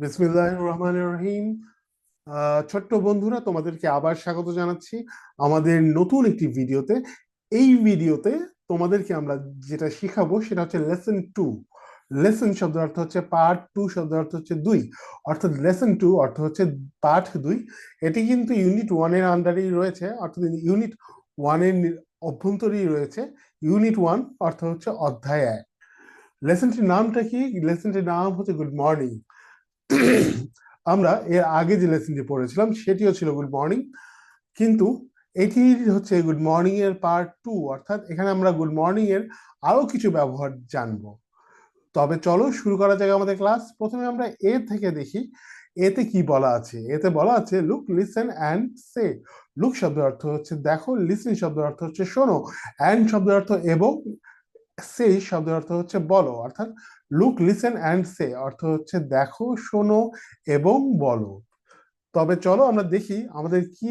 বিসমিল্লাহির রহমানির রহিম। ছোট্ট বন্ধুরা, তোমাদেরকে আবার স্বাগত জানাচ্ছি আমাদের নতুন একটি ভিডিওতে। এই ভিডিওতে তোমাদেরকে আমরা যেটা শিখাবো সেটা হচ্ছে লেসন 2। লেসন শব্দের অর্থ হচ্ছে পার্ট 2, শব্দের অর্থ হচ্ছে দুই, অর্থাৎ লেসন 2 অর্থ হচ্ছে পার্ট 2। এটি কিন্তু ইউনিট 1 এর আন্ডারেই রয়েছে, অর্থাৎ ইউনিট 1 এর অভ্যন্তরেই রয়েছে। ইউনিট 1 অর্থ হচ্ছে অধ্যায় 1। লেসনটির নামটা কি? লেসনটির নাম হচ্ছে গুড মর্নিং। আমরা এর আগে যে লেসনটি পড়েছিলাম সেটিও ছিল গুড মর্নিং, কিন্তু এটি হচ্ছে গুড মর্নিং এর পার্ট 2, অর্থাৎ এখানে আমরা গুড মর্নিং এর আরো কিছু ব্যবহার জানবো। তবে চলো শুরু করা যাক আমাদের ক্লাস। প্রথমে আমরা এ থেকে দেখি এতে কি বলা আছে। এতে বলা আছে look, listen and say. Look শব্দের অর্থ হচ্ছে দেখো, লিসেন শব্দের অর্থ হচ্ছে শোনো, অ্যান্ড শব্দের অর্থ এবং, সে শব্দের অর্থ হচ্ছে বলো। অর্থাৎ লুক, লিসেন অ্যান্ড সে অর্থ হচ্ছে দেখো, শোনো এবং বলো। তবে চলো আমরা দেখি আমাদের কি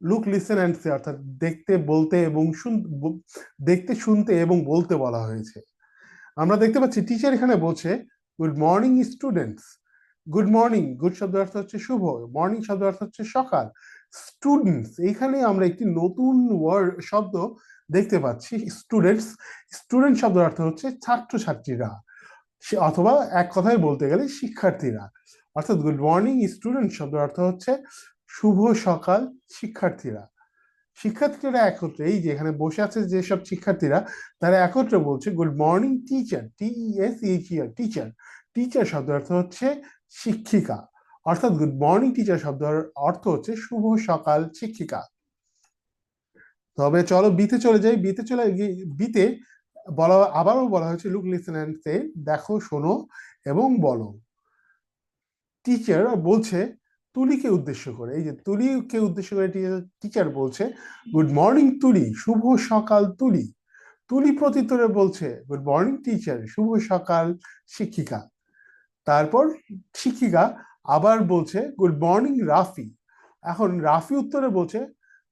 লুক, লিসেন অ্যান্ড সে অর্থাৎ দেখতে, বলতে এবং দেখতে, শুনতে এবং বলতে বলা হয়েছে। আমরা দেখতে পাচ্ছি টিচার এখানে বলছে good morning students. Good morning, good শব্দের অর্থ হচ্ছে শুভ, মর্নিং শব্দের অর্থ হচ্ছে সকাল। স্টুডেন্টস, এইখানে আমরা একটি নতুন শব্দ দেখতে পাচ্ছি, স্টুডেন্টস। স্টুডেন্ট শব্দের অর্থ হচ্ছে ছাত্রছাত্রীরা, অথবা এক কথায় বলতে গেলে শিক্ষার্থীরা। অর্থাৎ গুড মর্নিং স্টুডেন্ট শব্দের অর্থ হচ্ছে শুভ সকাল শিক্ষার্থীরা। শিক্ষার্থীরা একত্রে, এই যে এখানে বসে আছে যেসব শিক্ষার্থীরা, তারা একত্রে বলছে good morning teacher, TESER, teacher. Teacher শব্দের অর্থ হচ্ছে শিক্ষিকা, অর্থাৎ গুড মর্নিং টিচার শব্দের অর্থ হচ্ছে শুভ সকাল শিক্ষিকা। তবে চলো বিতে চলে যাই। বিতে আবারও বলা হয়েছে লুক, লিসেন অ্যান্ড সে, দেখো, শোনো এবং বলো। টিচার বলছে তুলিকে উদ্দেশ্য করে, এই যে তুলিকে উদ্দেশ্য করে টিচার বলছে গুড মর্নিং তুলি, শুভ সকাল তুলি। তুলি প্রত্যুত্তরে বলছে গুড মর্নিং টিচার, শুভ সকাল শিক্ষিকা। তারপর শিক্ষিকা আবার বলছে গুড মর্নিং রাফি। এখন রাফি উত্তরে বলছে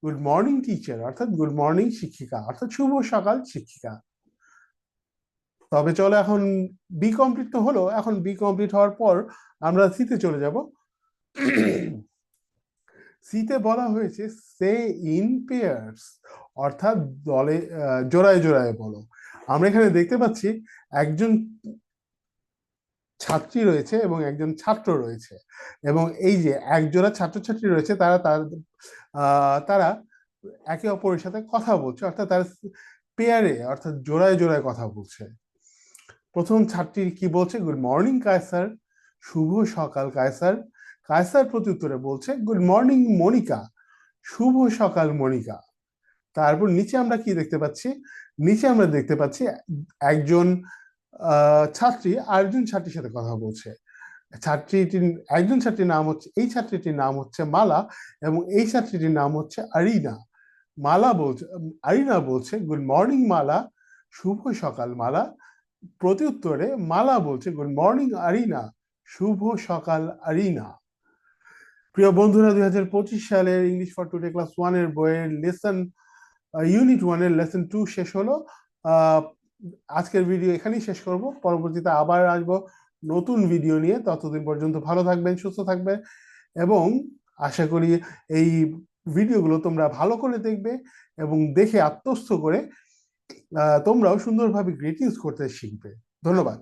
গুড মর্নিং টিচার, অর্থাৎ গুড মর্নিং শিক্ষিকা, অর্থাৎ শুভ সকাল শিক্ষিকা। তবে চলো এখন বি কমপ্লিট তো হলো, এখন বি কমপ্লিট হওয়ার পর আমরা সিতে চলে যাব। সিতে বলা হয়েছে সে ইন পেয়ার্স, অর্থাৎ দলে, জোড়ায় জোড়ায় বলো। আমরা এখানে দেখতে পাচ্ছি একজন ছাত্রী রয়েছে এবং একজন ছাত্র রয়েছে, এবং এই যে একজোড়া ছাত্রছাত্রী রয়েছে, তারা একে অপরের সাথে কথা বলছে, অর্থাৎ তারা পেয়ারে অর্থাৎ জোড়ায় জোড়ায় কথা বলছে। প্রথম ছাত্রী কি বলছে? গুড মর্নিং কায়সার, শুভ সকাল কায়সার। কায়সার প্রত্যুত্তরে বলছে গুড মর্নিং মনিকা, শুভ সকাল মনিকা। তারপর নিচে আমরা কি দেখতে পাচ্ছি? নিচে আমরা দেখতে পাচ্ছি একজন ছাত্রী আরেকজন ছাত্রীর সাথে কথা বলছে। একজন ছাত্রীর নাম হচ্ছে, এই ছাত্রীটির নাম হচ্ছে মালা, এবং এই ছাত্রীটির নাম হচ্ছে আরিনা। আরিনা বলছে গুড মর্নিং মালা, শুভ সকাল মালা। প্রত্যুত্তরে মালা বলছে গুড মর্নিং আরিনা, শুভ সকাল আরিনা। প্রিয় বন্ধুরা, 2025 সালের ইংলিশ ফর টুডে ক্লাস 1 এর বইয়ের ইউনিট 1 এর লেসন 2 শেষ হলো। আজকের ভিডিও এখানেই শেষ করব, পরবর্তীতে আবার আসবো নতুন ভিডিও নিয়ে। ততদিন পর্যন্ত ভালো থাকবেন, সুস্থ থাকবেন, এবং আশা করি এই ভিডিওগুলো তোমরা ভালো করে দেখবে এবং দেখে আত্মস্থ করে তোমরাও সুন্দরভাবে গ্রিটিংস করতে শিখবে। ধন্যবাদ।